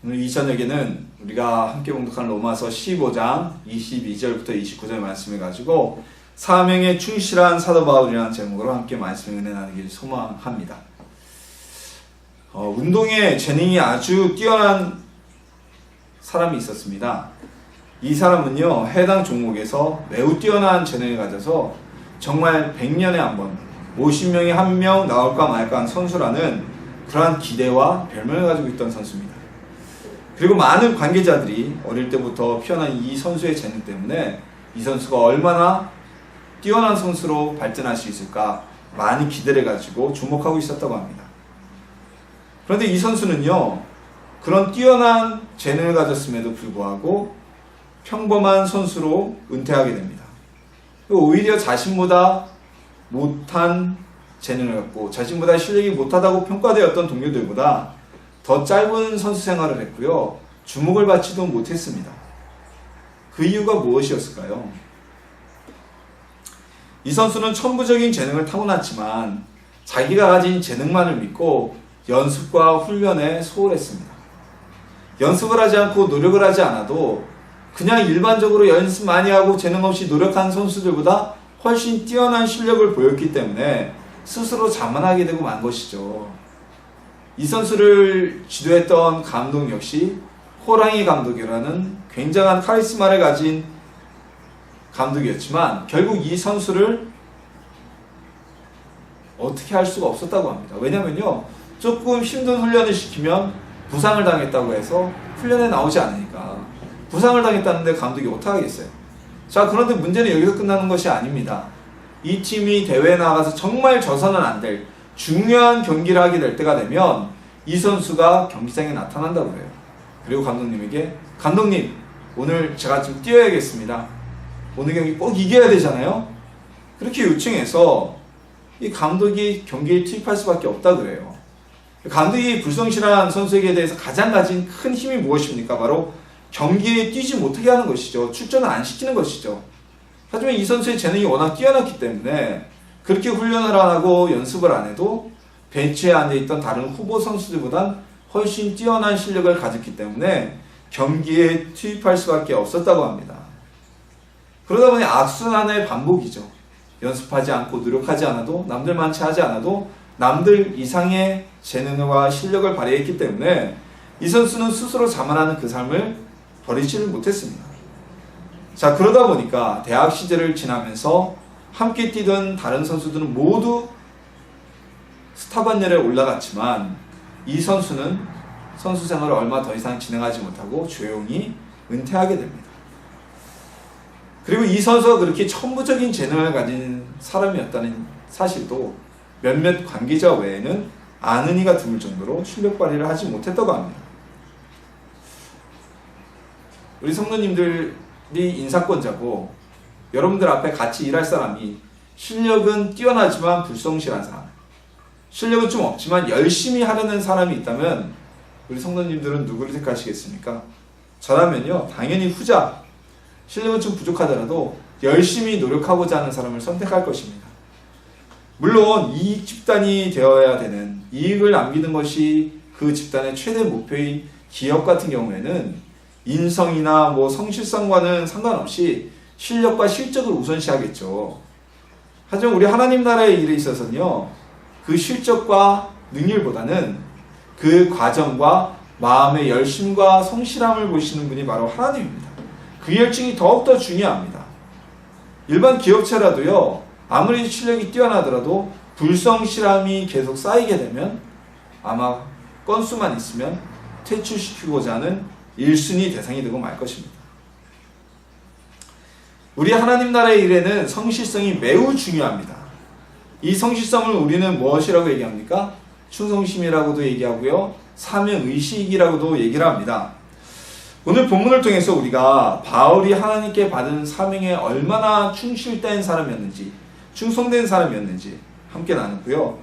오늘 이 저녁에는 우리가 함께 봉독한 로마서 15장 22절부터 29절 말씀을 가지고 사명에 충실한 사도 바울이라는 제목으로 함께 말씀을 은혜 나누기를 소망합니다. 운동에 재능이 아주 뛰어난 사람이 있었습니다. 이 사람은요, 해당 종목에서 매우 뛰어난 재능을 가져서 정말 100년에 한 번, 50명에 한 명 나올까 말까 한 선수라는 그러한 기대와 별명을 가지고 있던 선수입니다. 그리고 많은 관계자들이 어릴 때부터 피어난 이 선수의 재능 때문에 이 선수가 얼마나 뛰어난 선수로 발전할 수 있을까 많이 기대를 가지고 주목하고 있었다고 합니다. 그런데 이 선수는요, 그런 뛰어난 재능을 가졌음에도 불구하고 평범한 선수로 은퇴하게 됩니다. 오히려 자신보다 못한 재능을 갖고 자신보다 실력이 못하다고 평가되었던 동료들보다 더 짧은 선수 생활을 했고요, 주목을 받지도 못했습니다. 그 이유가 무엇이었을까요? 이 선수는 천부적인 재능을 타고났지만 자기가 가진 재능만을 믿고 연습과 훈련에 소홀했습니다. 연습을 하지 않고 노력을 하지 않아도 그냥 일반적으로 연습 많이 하고 재능 없이 노력한 선수들보다 훨씬 뛰어난 실력을 보였기 때문에 스스로 자만하게 되고 만 것이죠. 이 선수를 지도했던 감독 역시 호랑이 감독이라는 굉장한 카리스마를 가진 감독이었지만 결국 이 선수를 어떻게 할 수가 없었다고 합니다. 왜냐면요, 조금 힘든 훈련을 시키면 부상을 당했다고 해서 훈련에 나오지 않으니까. 부상을 당했다는데 감독이 어떡하겠어요? 자, 그런데 문제는 여기서 끝나는 것이 아닙니다. 이 팀이 대회에 나가서 정말 져서는 안 될 중요한 경기를 하게 될 때가 되면 이 선수가 경기장에 나타난다고 그래요. 그리고 감독님에게, 감독님, 오늘 제가 좀 뛰어야겠습니다. 오늘 경기 꼭 이겨야 되잖아요. 그렇게 요청해서 이 감독이 경기에 투입할 수밖에 없다 그래요. 감독이 불성실한 선수에게 대해서 가장 가진 큰 힘이 무엇입니까? 바로 경기에 뛰지 못하게 하는 것이죠. 출전을 안 시키는 것이죠. 하지만 이 선수의 재능이 워낙 뛰어났기 때문에 그렇게 훈련을 안 하고 연습을 안 해도 벤치에 앉아있던 다른 후보 선수들보단 훨씬 뛰어난 실력을 가졌기 때문에 경기에 투입할 수밖에 없었다고 합니다. 그러다 보니 악순환의 반복이죠. 연습하지 않고 노력하지 않아도, 남들만치 하지 않아도 남들 이상의 재능과 실력을 발휘했기 때문에 이 선수는 스스로 자만하는 그 삶을 버리지를 못했습니다. 자, 그러다 보니까 대학 시절을 지나면서 함께 뛰던 다른 선수들은 모두 스타 반열에 올라갔지만 이 선수는 선수 생활을 얼마 더 이상 진행하지 못하고 조용히 은퇴하게 됩니다. 그리고 이 선수가 그렇게 천부적인 재능을 가진 사람이었다는 사실도 몇몇 관계자 외에는 아는 이가 드물 정도로 실력 발휘를 하지 못했다고 합니다. 우리 성도님들이 인사권자고 여러분들 앞에 같이 일할 사람이 실력은 뛰어나지만 불성실한 사람, 실력은 좀 없지만 열심히 하려는 사람이 있다면 우리 성도님들은 누구를 택하시겠습니까? 저라면요, 당연히 후자, 실력은 좀 부족하더라도 열심히 노력하고자 하는 사람을 선택할 것입니다. 물론 이익 집단이 되어야 되는, 이익을 남기는 것이 그 집단의 최대 목표인 기업 같은 경우에는 인성이나 성실성과는 상관없이 실력과 실적을 우선시하겠죠. 하지만 우리 하나님 나라의 일에 있어서는요, 그 실적과 능률보다는 그 과정과 마음의 열심과 성실함을 보시는 분이 바로 하나님입니다. 그 열정이 더욱더 중요합니다. 일반 기업체라도요, 아무리 실력이 뛰어나더라도 불성실함이 계속 쌓이게 되면 아마 건수만 있으면 퇴출시키고자 하는 1순위 대상이 되고 말 것입니다. 우리 하나님 나라의 일에는 성실성이 매우 중요합니다. 이 성실성을 우리는 무엇이라고 얘기합니까? 충성심이라고도 얘기하고요, 사명의식이라고도 얘기를 합니다. 오늘 본문을 통해서 우리가 바울이 하나님께 받은 사명에 얼마나 충실된 사람이었는지, 충성된 사람이었는지 함께 나누고요,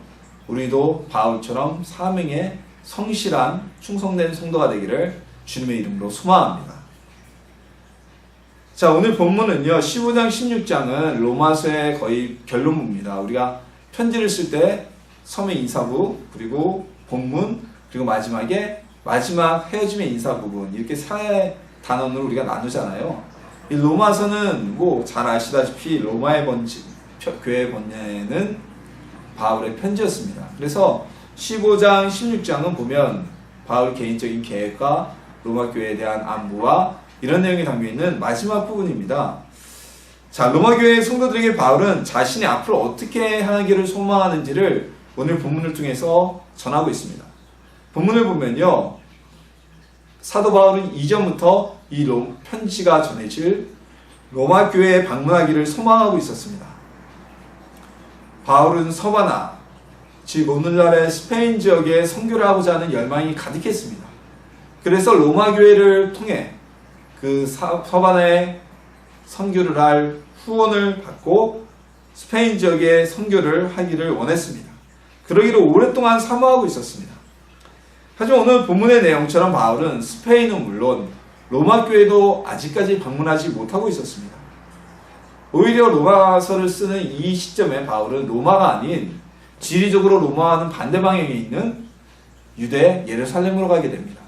우리도 바울처럼 사명에 성실한 충성된 성도가 되기를 주님의 이름으로 소망합니다. 자, 오늘 본문은요, 15장 16장은 로마서의 거의 결론부입니다. 우리가 편지를 쓸 때 서명 인사부, 그리고 본문, 그리고 마지막에 마지막 헤어짐의 인사 부분 이렇게 세 단원으로 우리가 나누잖아요. 이 로마서는 뭐 잘 아시다시피 로마의 교회 번뇌는 바울의 편지였습니다. 그래서 15장, 16장은 보면 바울 개인적인 계획과 로마 교회에 대한 안부와 이런 내용이 담겨있는 마지막 부분입니다. 자, 로마 교회의 성도들에게 바울은 자신이 앞으로 어떻게 하기를 소망하는지를 오늘 본문을 통해서 전하고 있습니다. 본문을 보면요, 사도 바울은 이전부터 이 편지가 전해질 로마 교회에 방문하기를 소망하고 있었습니다. 바울은 서바나, 즉 오늘날의 스페인 지역에 선교를 하고자 하는 열망이 가득했습니다. 그래서 로마 교회를 통해 그 서바나에 선교를 할 후원을 받고 스페인 지역에 선교를 하기를 원했습니다. 그러기를 오랫동안 사모하고 있었습니다. 하지만 오늘 본문의 내용처럼 바울은 스페인은 물론 로마 교회도 아직까지 방문하지 못하고 있었습니다. 오히려 로마서를 쓰는 이 시점에 바울은 로마가 아닌 지리적으로 로마와는 반대 방향에 있는 유대 예루살렘으로 가게 됩니다.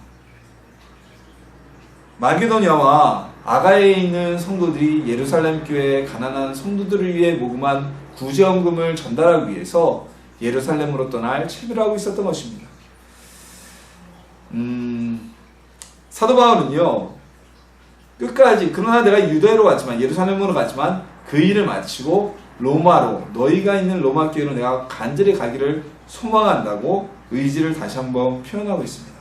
마게도냐와 아가야에 있는 성도들이 예루살렘 교회의 가난한 성도들을 위해 모금한 구제원금을 전달하기 위해서 예루살렘으로 떠날 채비를 하고 있었던 것입니다. 사도 바울은요, 끝까지 그러나 내가 유대로 갔지만 예루살렘으로 갔지만 그 일을 마치고 로마로, 너희가 있는 로마 교회로 내가 간절히 가기를 소망한다고 의지를 다시 한번 표현하고 있습니다.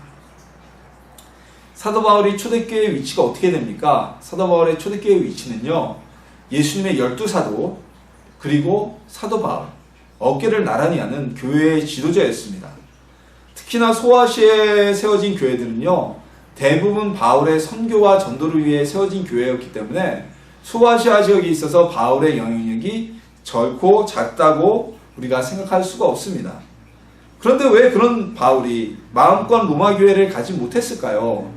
사도 바울이 초대교회의 위치가 어떻게 됩니까? 사도 바울의 초대교회의 위치는요, 예수님의 12사도 그리고 사도 바울, 어깨를 나란히 하는 교회의 지도자였습니다. 특히나 소아시아에 세워진 교회들은요, 대부분 바울의 선교와 전도를 위해 세워진 교회였기 때문에 소아시아 지역에 있어서 바울의 영향력이 결코 작다고 우리가 생각할 수가 없습니다. 그런데 왜 그런 바울이 마음껏 로마 교회를 가지 못했을까요?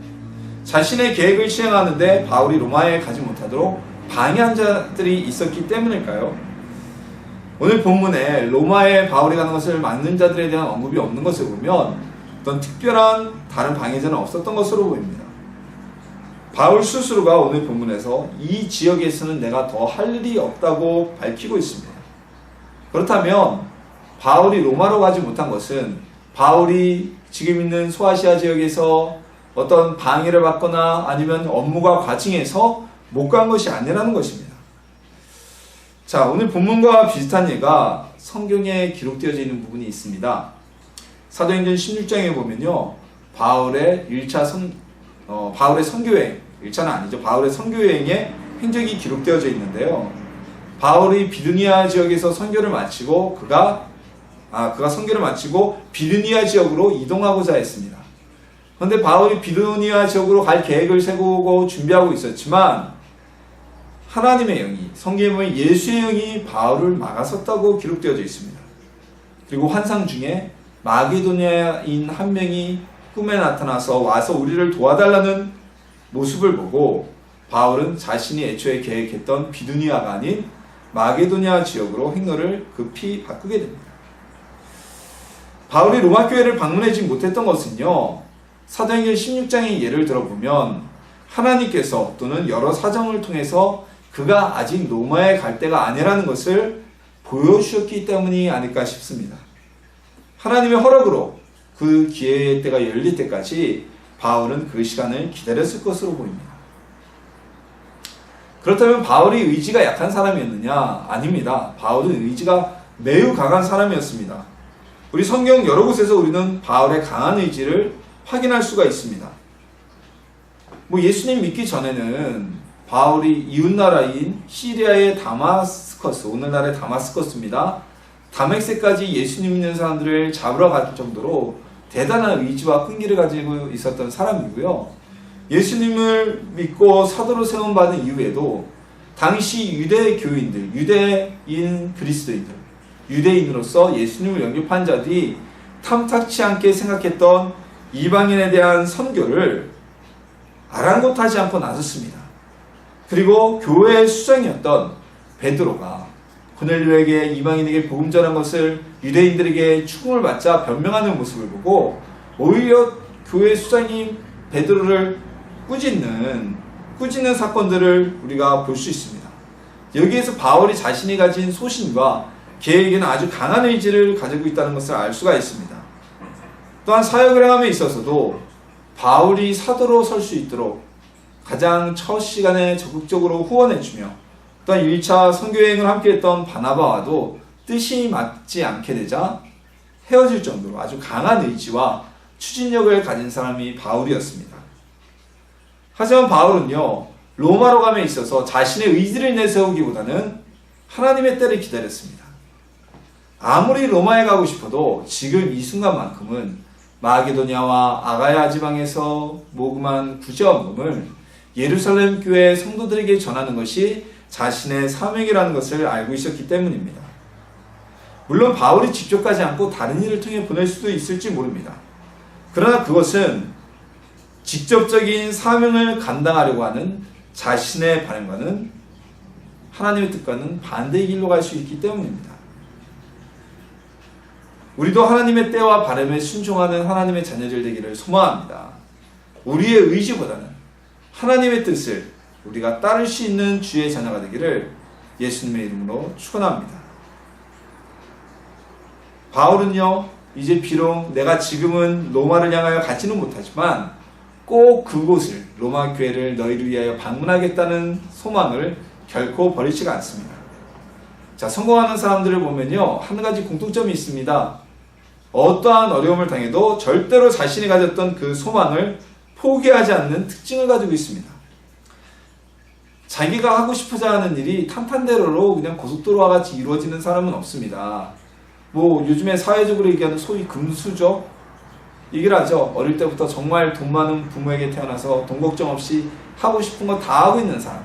자신의 계획을 실행하는데 바울이 로마에 가지 못하도록 방해한 자들이 있었기 때문일까요? 오늘 본문에 로마에 바울이 가는 것을 막는 자들에 대한 언급이 없는 것을 보면 어떤 특별한 다른 방해자는 없었던 것으로 보입니다. 바울 스스로가 오늘 본문에서 이 지역에서는 내가 더 할 일이 없다고 밝히고 있습니다. 그렇다면 바울이 로마로 가지 못한 것은 바울이 지금 있는 소아시아 지역에서 어떤 방해를 받거나 아니면 업무가 과징해서 못 간 것이 아니라는 것입니다. 자, 오늘 본문과 비슷한 예가 성경에 기록되어져 있는 부분이 있습니다. 사도행전 16장에 보면요, 바울의 선교여행, 1차는 아니죠. 바울의 선교여행의 행적이 기록되어져 있는데요. 바울이 비두니아 지역에서 선교를 마치고 그가 선교를 마치고 비두니아 지역으로 이동하고자 했습니다. 그런데 바울이 비두니아 지역으로 갈 계획을 세우고 준비하고 있었지만 하나님의 영이, 성경에 보면 예수의 영이 바울을 막아섰다고 기록되어져 있습니다. 그리고 환상 중에 마게도냐인 한 명이 꿈에 나타나서 와서 우리를 도와달라는 모습을 보고 바울은 자신이 애초에 계획했던 비두니아가 아닌 마게도냐 지역으로 행로를 급히 바꾸게 됩니다. 바울이 로마 교회를 방문하지 못했던 것은요, 사도행전 16장의 예를 들어보면 하나님께서 또는 여러 사정을 통해서 그가 아직 로마에 갈 때가 아니라는 것을 보여주셨기 때문이 아닐까 싶습니다. 하나님의 허락으로 그 기회의 때가 열릴 때까지 바울은 그 시간을 기다렸을 것으로 보입니다. 그렇다면 바울이 의지가 약한 사람이었느냐? 아닙니다. 바울은 의지가 매우 강한 사람이었습니다. 우리 성경 여러 곳에서 우리는 바울의 강한 의지를 확인할 수가 있습니다. 예수님 믿기 전에는 바울이 이웃나라인 시리아의 다마스커스, 오늘날의 다마스커스입니다. 다메섹까지 예수님 믿는 사람들을 잡으러 갈 정도로 대단한 의지와 끈기를 가지고 있었던 사람이고요. 예수님을 믿고 사도로 세움받은 이후에도 당시 유대 교인들, 유대인 그리스도인들, 유대인으로서 예수님을 영접한 자들이 탐탁치 않게 생각했던 이방인에 대한 선교를 아랑곳하지 않고 나섰습니다. 그리고 교회의 수장이었던 베드로가 고넬료에게 이방인에게 복음 전한 것을 유대인들에게 추궁을 받자 변명하는 모습을 보고 오히려 교회 수장인 베드로를 꾸짖는 사건들을 우리가 볼 수 있습니다. 여기에서 바울이 자신이 가진 소신과 계획에는 아주 강한 의지를 가지고 있다는 것을 알 수가 있습니다. 또한 사역을 행함에 있어서도 바울이 사도로 설 수 있도록 가장 첫 시간에 적극적으로 후원해주며 또한 1차 선교여행을 함께했던 바나바와도 뜻이 맞지 않게 되자 헤어질 정도로 아주 강한 의지와 추진력을 가진 사람이 바울이었습니다. 하지만 바울은요, 로마로 감에 있어서 자신의 의지를 내세우기보다는 하나님의 때를 기다렸습니다. 아무리 로마에 가고 싶어도 지금 이 순간만큼은 마게도냐와 아가야 지방에서 모금한 구제원금을 예루살렘 교회 성도들에게 전하는 것이 자신의 사명이라는 것을 알고 있었기 때문입니다. 물론 바울이 직접 가지 않고 다른 일을 통해 보낼 수도 있을지 모릅니다. 그러나 그것은 직접적인 사명을 감당하려고 하는 자신의 바람과는 하나님의 뜻과는 반대의 길로 갈 수 있기 때문입니다. 우리도 하나님의 때와 바람에 순종하는 하나님의 자녀들 되기를 소망합니다. 우리의 의지보다는 하나님의 뜻을 우리가 따를 수 있는 주의 자녀가 되기를 예수님의 이름으로 축원합니다. 바울은요, 이제 비록 내가 지금은 로마를 향하여 가지는 못하지만 꼭 그곳을, 로마 교회를 너희를 위하여 방문하겠다는 소망을 결코 버리지가 않습니다. 자, 성공하는 사람들을 보면요, 한 가지 공통점이 있습니다. 어떠한 어려움을 당해도 절대로 자신이 가졌던 그 소망을 포기하지 않는 특징을 가지고 있습니다. 자기가 하고 싶어서 하는 일이 탄탄대로로 그냥 고속도로와 같이 이루어지는 사람은 없습니다. 뭐 요즘에 사회적으로 얘기하는 소위 금수저 얘기를 하죠. 어릴 때부터 정말 돈 많은 부모에게 태어나서 돈 걱정 없이 하고 싶은 거 다 하고 있는 사람.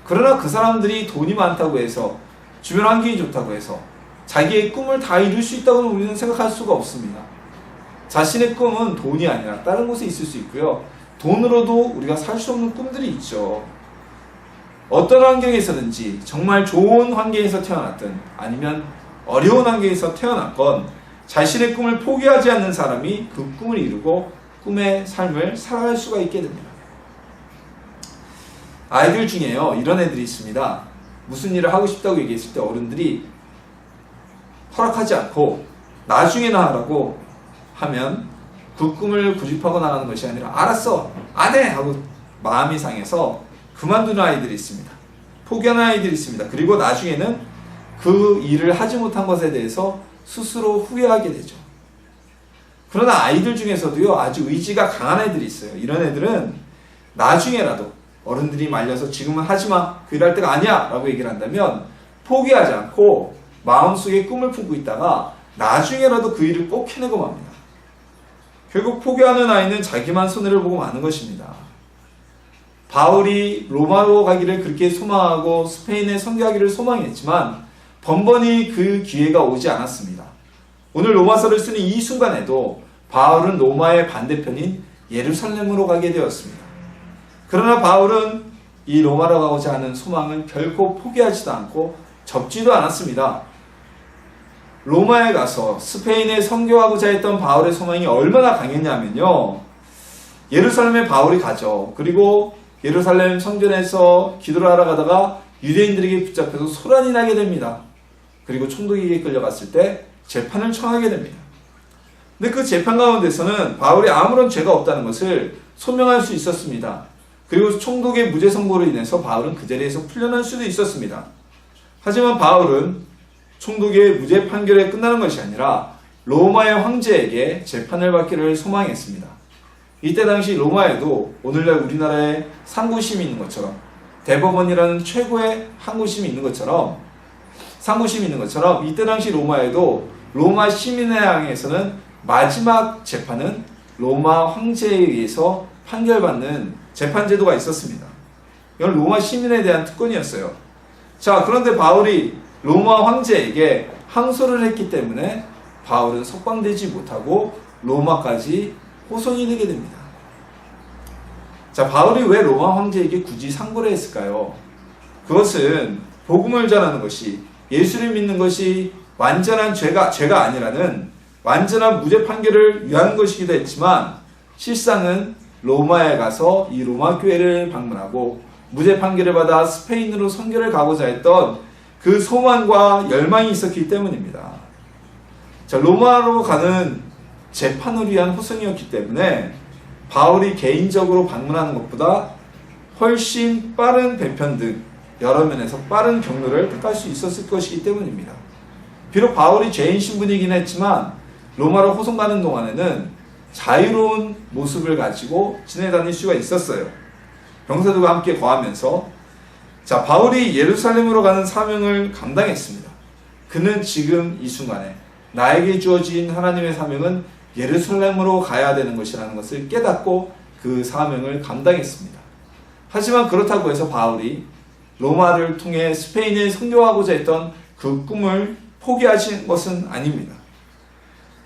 그러나 그 사람들이 돈이 많다고 해서, 주변 환경이 좋다고 해서 자기의 꿈을 다 이룰 수 있다고는 우리는 생각할 수가 없습니다. 자신의 꿈은 돈이 아니라 다른 곳에 있을 수 있고요. 돈으로도 우리가 살 수 없는 꿈들이 있죠. 어떤 환경에서든지 정말 좋은 환경에서 태어났든 아니면 어려운 환경에서 태어났건 자신의 꿈을 포기하지 않는 사람이 그 꿈을 이루고 꿈의 삶을 살아갈 수가 있게 됩니다. 아이들 중에요, 이런 애들이 있습니다. 무슨 일을 하고 싶다고 얘기했을 때 어른들이 허락하지 않고 나중에나 하라고 하면 그 꿈을 고집하고 나가는 것이 아니라 알았어, 안 해! 하고 마음이 상해서 그만두는 아이들이 있습니다. 포기하는 아이들이 있습니다. 그리고 나중에는 그 일을 하지 못한 것에 대해서 스스로 후회하게 되죠. 그러나 아이들 중에서도요, 아주 의지가 강한 애들이 있어요. 이런 애들은 나중에라도 어른들이 말려서 지금은 하지마, 그 일할 때가 아니야 라고 얘기를 한다면 포기하지 않고 마음속에 꿈을 품고 있다가 나중에라도 그 일을 꼭 해내고 맙니다. 결국 포기하는 아이는 자기만 손해를 보고 마는 것입니다. 바울이 로마로 가기를 그렇게 소망하고 스페인에 선교하기를 소망했지만 번번이 그 기회가 오지 않았습니다. 오늘 로마서를 쓰는 이 순간에도 바울은 로마의 반대편인 예루살렘으로 가게 되었습니다. 그러나 바울은 이 로마로 가고자 하는 소망을 결코 포기하지도 않고 접지도 않았습니다. 로마에 가서 스페인에 선교하고자 했던 바울의 소망이 얼마나 강했냐면요, 예루살렘에 바울이 가죠. 그리고 예루살렘 성전에서 기도를 하러 가다가 유대인들에게 붙잡혀서 소란이 나게 됩니다. 그리고 총독에게 끌려갔을 때 재판을 청하게 됩니다. 근데 그 재판 가운데서는 바울이 아무런 죄가 없다는 것을 소명할 수 있었습니다. 그리고 총독의 무죄 선고로 인해서 바울은 그 자리에서 풀려날 수도 있었습니다. 하지만 바울은 총독의 무죄 판결에 끝나는 것이 아니라 로마의 황제에게 재판을 받기를 소망했습니다. 이때 당시 로마에도 오늘날 우리나라에 상고심이 있는 것처럼, 대법원이라는 최고의 항고심이 있는 것처럼, 상고심이 있는 것처럼 이때 당시 로마에도 로마 시민에 향해서는 마지막 재판은 로마 황제에 의해서 판결받는 재판제도가 있었습니다. 이건 로마 시민에 대한 특권이었어요. 자, 그런데 바울이 로마 황제에게 항소를 했기 때문에 바울은 석방되지 못하고 로마까지 호송이 되게 됩니다. 자, 바울이 왜 로마 황제에게 굳이 상고를 했을까요? 그것은 복음을 전하는 것이, 예수를 믿는 것이 완전한 죄가 아니라는 완전한 무죄 판결을 위한 것이기도 했지만, 실상은 로마에 가서 이 로마 교회를 방문하고 무죄 판결을 받아 스페인으로 선교를 가고자 했던 그 소망과 열망이 있었기 때문입니다. 자, 로마로 가는 재판을 위한 호송이었기 때문에 바울이 개인적으로 방문하는 것보다 훨씬 빠른 배편 등 여러 면에서 빠른 경로를 택할 수 있었을 것이기 때문입니다. 비록 바울이 죄인 신분이긴 했지만 로마로 호송 가는 동안에는 자유로운 모습을 가지고 지내다닐 수가 있었어요. 병사들과 함께 거하면서 자, 바울이 예루살렘으로 가는 사명을 감당했습니다. 그는 지금 이 순간에 나에게 주어진 하나님의 사명은 예루살렘으로 가야 되는 것이라는 것을 깨닫고 그 사명을 감당했습니다. 하지만 그렇다고 해서 바울이 로마를 통해 스페인에 선교하고자 했던 그 꿈을 포기하신 것은 아닙니다.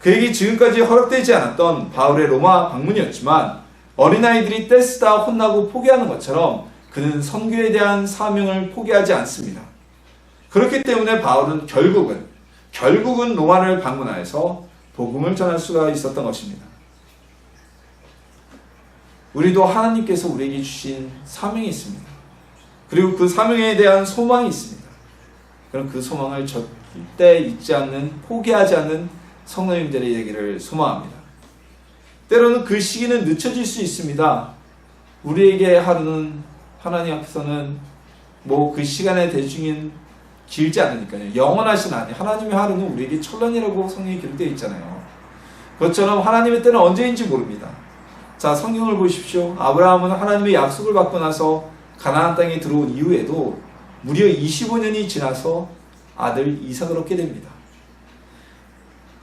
그에게 지금까지 허락되지 않았던 바울의 로마 방문이었지만 어린아이들이 떼쓰다 혼나고 포기하는 것처럼 그는 선교에 대한 사명을 포기하지 않습니다. 그렇기 때문에 바울은 결국은 로마를 방문하여서 복음을 전할 수가 있었던 것입니다. 우리도 하나님께서 우리에게 주신 사명이 있습니다. 그리고 그 사명에 대한 소망이 있습니다. 그럼 그 소망을 절대 잊지 않는, 포기하지 않는 성도님들의 얘기를 소망합니다. 때로는 그 시기는 늦춰질 수 있습니다. 우리에게 하루는 하나님 앞에서는 그 시간의 대중인 길지 않으니까요. 영원하신 하나님의 하루는 우리에게 천년이라고 성경에 기록되어 있잖아요. 그것처럼 하나님의 때는 언제인지 모릅니다. 자, 성경을 보십시오. 아브라함은 하나님의 약속을 받고 나서 가나안 땅에 들어온 이후에도 무려 25년이 지나서 아들 이삭을 얻게 됩니다.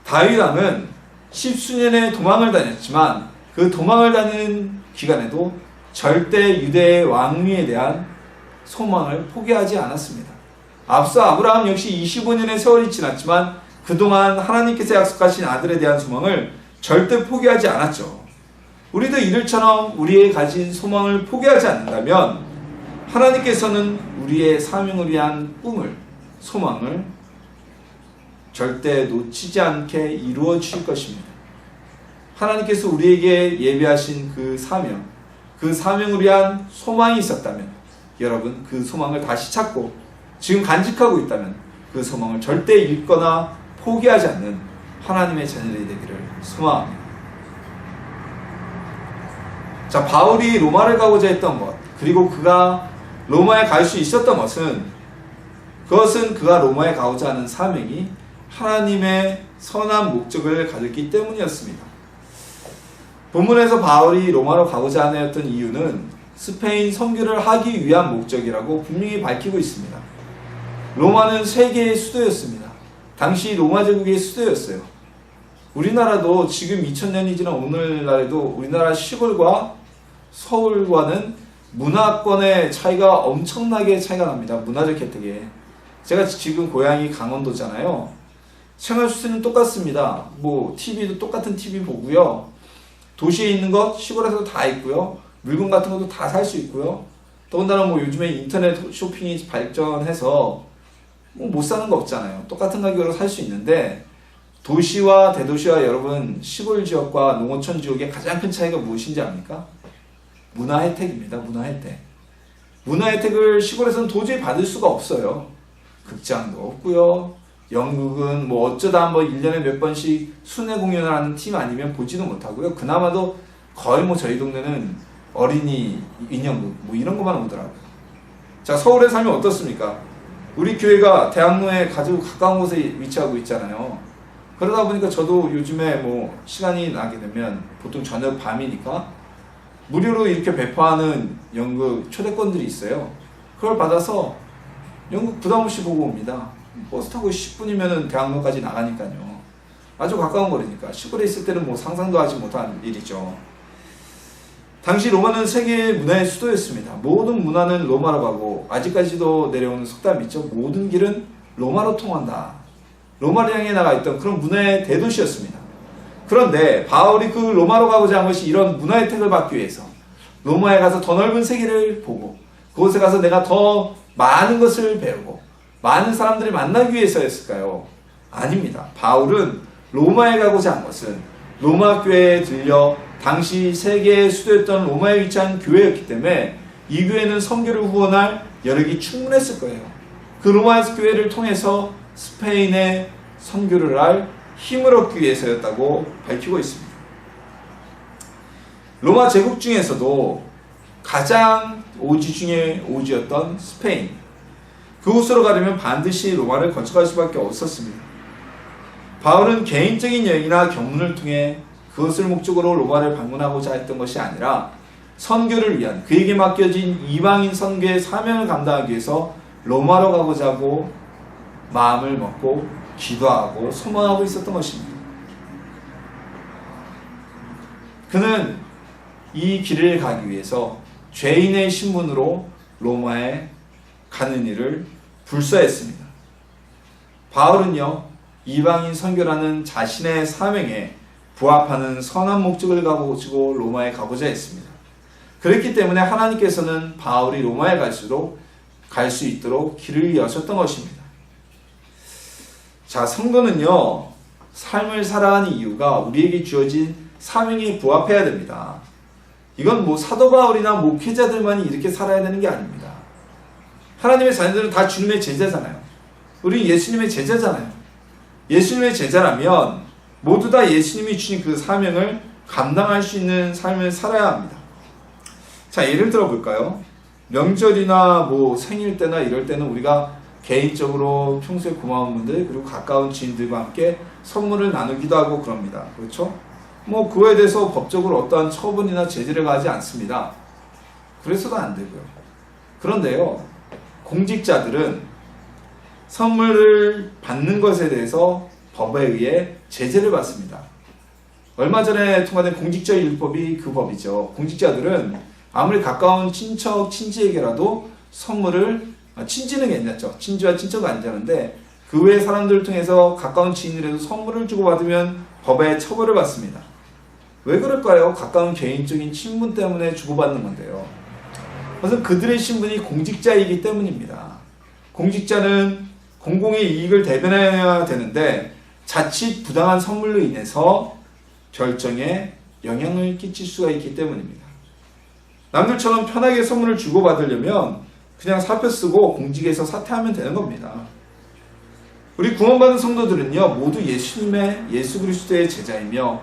다윗 왕은 십수년의 도망을 다녔지만 그 도망을 다니는 기간에도 절대 유대의 왕위에 대한 소망을 포기하지 않았습니다. 앞서 아브라함 역시 25년의 세월이 지났지만 그동안 하나님께서 약속하신 아들에 대한 소망을 절대 포기하지 않았죠. 우리도 이들처럼 우리의 가진 소망을 포기하지 않는다면 하나님께서는 우리의 사명을 위한 꿈을, 소망을 절대 놓치지 않게 이루어 주실 것입니다. 하나님께서 우리에게 예비하신 그 사명, 그 사명을 위한 소망이 있었다면 여러분 그 소망을 다시 찾고 지금 간직하고 있다면 그 소망을 절대 잃거나 포기하지 않는 하나님의 자녀들이 되기를 소망합니다. 자, 바울이 로마를 가고자 했던 것, 그리고 그가 로마에 갈 수 있었던 그것은 그가 로마에 가고자 하는 사명이 하나님의 선한 목적을 가졌기 때문이었습니다. 본문에서 바울이 로마로 가고자 하였던 이유는 스페인 선교를 하기 위한 목적이라고 분명히 밝히고 있습니다. 로마는 세계의 수도였습니다. 당시 로마 제국의 수도였어요. 우리나라도 지금 2000년이 지난 오늘날에도 우리나라 시골과 서울과는 문화권의 차이가 엄청나게 차이가 납니다. 문화적 혜택에. 제가 지금 고향이 강원도잖아요. 생활수준은 똑같습니다. TV도 똑같은 TV 보고요. 도시에 있는 것 시골에서도 다 있고요. 물건 같은 것도 다 살 수 있고요. 더군다나 요즘에 인터넷 쇼핑이 발전해서 못 사는 거 없잖아요. 똑같은 가격으로 살 수 있는데 도시와 대도시와 여러분 시골 지역과 농어촌 지역의 가장 큰 차이가 무엇인지 압니까? 문화 혜택입니다. 문화 혜택. 문화 혜택을 시골에서는 도저히 받을 수가 없어요. 극장도 없고요. 연극은 어쩌다 한번 1년에 몇 번씩 순회 공연을 하는 팀 아니면 보지도 못하고요. 그나마도 거의 저희 동네는 어린이 인형극 이런 것만 오더라고요. 자, 서울에 살면 어떻습니까? 우리 교회가 대학로에 아주 가까운 곳에 위치하고 있잖아요. 그러다 보니까 저도 요즘에 시간이 나게 되면 보통 저녁 밤이니까 무료로 이렇게 배포하는 연극 초대권들이 있어요. 그걸 받아서 연극 부담 없이 보고 옵니다. 버스 타고 10분이면 대학로까지 나가니까요. 아주 가까운 거리니까. 시골에 있을 때는 상상도 하지 못한 일이죠. 당시 로마는 세계의 문화의 수도였습니다. 모든 문화는 로마로 가고 아직까지도 내려오는 속담이 있죠. 모든 길은 로마로 통한다. 로마를 향해 나가 있던 그런 문화의 대도시였습니다. 그런데 바울이 그 로마로 가고자 한 것이 이런 문화 혜택을 받기 위해서 로마에 가서 더 넓은 세계를 보고 그곳에 가서 내가 더 많은 것을 배우고 많은 사람들을 만나기 위해서였을까요? 아닙니다. 바울은 로마에 가고자 한 것은 로마 교회에 들려 당시 세계의 수도였던 로마에 위치한 교회였기 때문에 이 교회는 선교를 후원할 여력이 충분했을 거예요. 그 로마 교회를 통해서 스페인에 선교를 할 힘을 얻기 위해서였다고 밝히고 있습니다. 로마 제국 중에서도 가장 오지 중에 오지였던 스페인, 그곳으로 가려면 반드시 로마를 거쳐갈 수밖에 없었습니다. 바울은 개인적인 여행이나 경문을 통해 그것을 목적으로 로마를 방문하고자 했던 것이 아니라 선교를 위한 그에게 맡겨진 이방인 선교의 사명을 감당하기 위해서 로마로 가고자 하고 마음을 먹고 기도하고 소망하고 있었던 것입니다. 그는 이 길을 가기 위해서 죄인의 신분으로 로마에 가는 일을 불사했습니다. 바울은요, 이방인 선교라는 자신의 사명에 부합하는 선한 목적을 가지고 로마에 가고자 했습니다. 그렇기 때문에 하나님께서는 바울이 로마에 갈 수 있도록 길을 여셨던 것입니다. 자, 성도는요, 삶을 살아가는 이유가 우리에게 주어진 사명에 부합해야 됩니다. 이건 사도 바울이나 목회자들만이 이렇게 살아야 되는 게 아닙니다. 하나님의 자녀들은 다 주님의 제자잖아요. 우리 예수님의 제자잖아요. 예수님의 제자라면 모두 다 예수님이 주신 그 사명을 감당할 수 있는 삶을 살아야 합니다. 자, 예를 들어 볼까요? 명절이나 생일 때나 이럴 때는 우리가 개인적으로 평소에 고마운 분들 그리고 가까운 지인들과 함께 선물을 나누기도 하고 그럽니다. 그렇죠? 그거에 대해서 법적으로 어떠한 처분이나 제재를 가하지 않습니다. 그래서도 안 되고요. 그런데요, 공직자들은 선물을 받는 것에 대해서 법에 의해 제재를 받습니다. 얼마 전에 통과된 공직자율법이 그 법이죠. 공직자들은 아무리 가까운 친척, 친지에게라도 선물을, 친지는 괜찮죠. 친지와 친척은 안 되는데 그 외의 사람들을 통해서 가까운 지인이라도 선물을 주고받으면 법에 처벌을 받습니다. 왜 그럴까요? 가까운 개인적인 친분 때문에 주고받는 건데요. 그것은 그들의 신분이 공직자이기 때문입니다. 공직자는 공공의 이익을 대변해야 되는데 자칫 부당한 선물로 인해서 결정에 영향을 끼칠 수가 있기 때문입니다. 남들처럼 편하게 선물을 주고받으려면 그냥 사표 쓰고 공직에서 사퇴하면 되는 겁니다. 우리 구원받은 성도들은요, 모두 예수 그리스도의 제자이며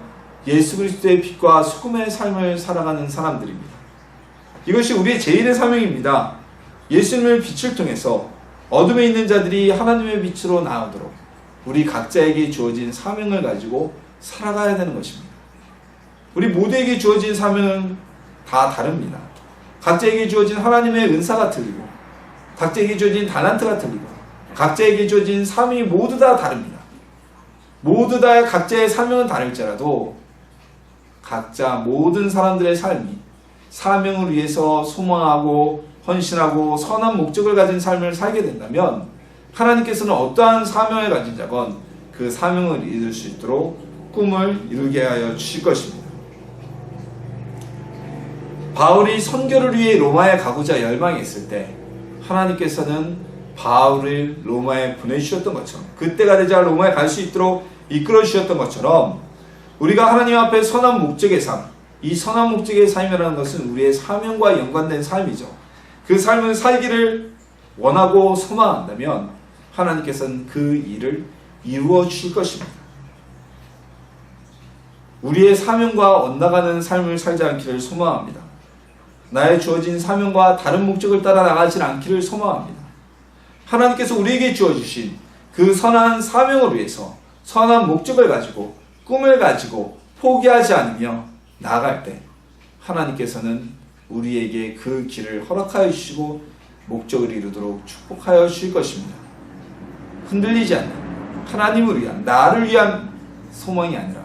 예수 그리스도의 빛과 수금의 삶을 살아가는 사람들입니다. 이것이 우리의 제1의 사명입니다. 예수님의 빛을 통해서 어둠에 있는 자들이 하나님의 빛으로 나오도록 우리 각자에게 주어진 사명을 가지고 살아가야 되는 것입니다. 우리 모두에게 주어진 사명은 다 다릅니다. 각자에게 주어진 하나님의 은사가 틀리고 각자에게 주어진 달란트가 틀리고 각자에게 주어진 사명이 모두 다 다릅니다. 모두 다 각자의 사명은 다를지라도 각자 모든 사람들의 삶이 사명을 위해서 소망하고 헌신하고 선한 목적을 가진 삶을 살게 된다면 하나님께서는 어떠한 사명을 가진 자건 그 사명을 이룰 수 있도록 꿈을 이루게 하여 주실 것입니다. 바울이 선교를 위해 로마에 가고자 열망했을 때 하나님께서는 바울을 로마에 보내주셨던 것처럼 그때가 되자 로마에 갈 수 있도록 이끌어 주셨던 것처럼 우리가 하나님 앞에 선한 목적의 삶, 이 선한 목적의 삶이라는 것은 우리의 사명과 연관된 삶이죠. 그 삶을 살기를 원하고 소망한다면 하나님께서는 그 일을 이루어 주실 것입니다. 우리의 사명과 엇나가는 삶을 살지 않기를 소망합니다. 나의 주어진 사명과 다른 목적을 따라 나가지 않기를 소망합니다. 하나님께서 우리에게 주어주신 그 선한 사명을 위해서 선한 목적을 가지고 꿈을 가지고 포기하지 않으며 나아갈 때 하나님께서는 우리에게 그 길을 허락하여 주시고 목적을 이루도록 축복하여 주실 것입니다. 흔들리지 않는 하나님을 위한, 나를 위한 소망이 아니라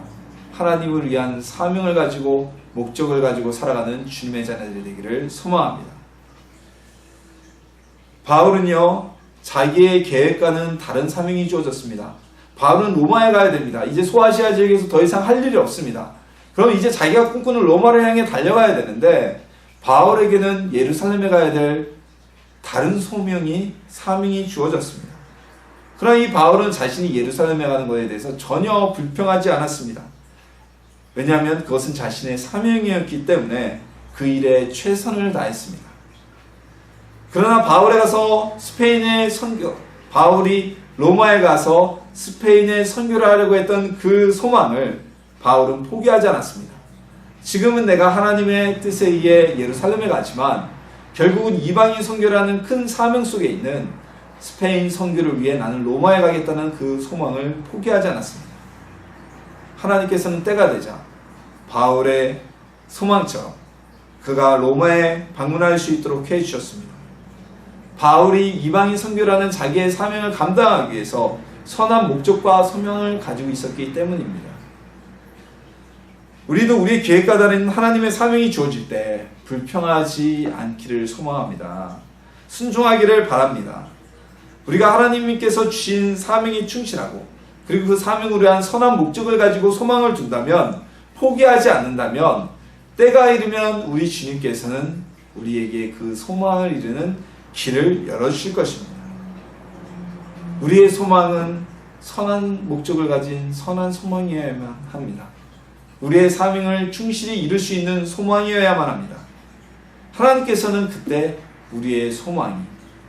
하나님을 위한 사명을 가지고 목적을 가지고 살아가는 주님의 자녀들이 되기를 소망합니다. 바울은요, 자기의 계획과는 다른 사명이 주어졌습니다. 바울은 로마에 가야 됩니다. 이제 소아시아 지역에서 더 이상 할 일이 없습니다. 그럼 이제 자기가 꿈꾸는 로마를 향해 달려가야 되는데 바울에게는 예루살렘에 가야 될 다른 사명이 주어졌습니다. 그러나 이 바울은 자신이 예루살렘에 가는 것에 대해서 전혀 불평하지 않았습니다. 왜냐하면 그것은 자신의 사명이었기 때문에 그 일에 최선을 다했습니다. 그러나 바울이 로마에 가서 스페인에 선교를 하려고 했던 그 소망을 바울은 포기하지 않았습니다. 지금은 내가 하나님의 뜻에 의해 예루살렘에 가지만 결국은 이방인 선교라는 큰 사명 속에 있는 스페인 선교를 위해 나는 로마에 가겠다는 그 소망을 포기하지 않았습니다. 하나님께서는 때가 되자 바울의 소망처럼 그가 로마에 방문할 수 있도록 해주셨습니다. 바울이 이방인 선교라는 자기의 사명을 감당하기 위해서 선한 목적과 소명을 가지고 있었기 때문입니다. 우리도 우리의 계획과 다른 하나님의 사명이 주어질 때 불평하지 않기를 소망합니다. 순종하기를 바랍니다. 우리가 하나님께서 주신 사명에 충실하고 그리고 그 사명을 위한 선한 목적을 가지고 소망을 둔다면, 포기하지 않는다면 때가 이르면 우리 주님께서는 우리에게 그 소망을 이루는 길을 열어주실 것입니다. 우리의 소망은 선한 목적을 가진 선한 소망이어야만 합니다. 우리의 사명을 충실히 이룰 수 있는 소망이어야만 합니다. 하나님께서는 그때 우리의 소망이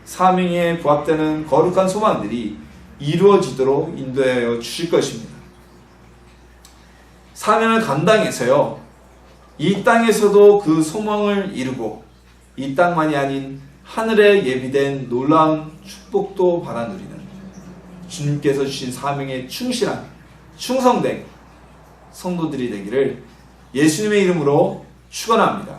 사명에 부합되는 거룩한 소망들이 이루어지도록 인도하여 주실 것입니다. 사명을 감당해서요, 이 땅에서도 그 소망을 이루고 이 땅만이 아닌 하늘에 예비된 놀라운 축복도 받아누리는 주님께서 주신 사명에 충실한 충성된 성도들이 되기를 예수님의 이름으로 축원합니다.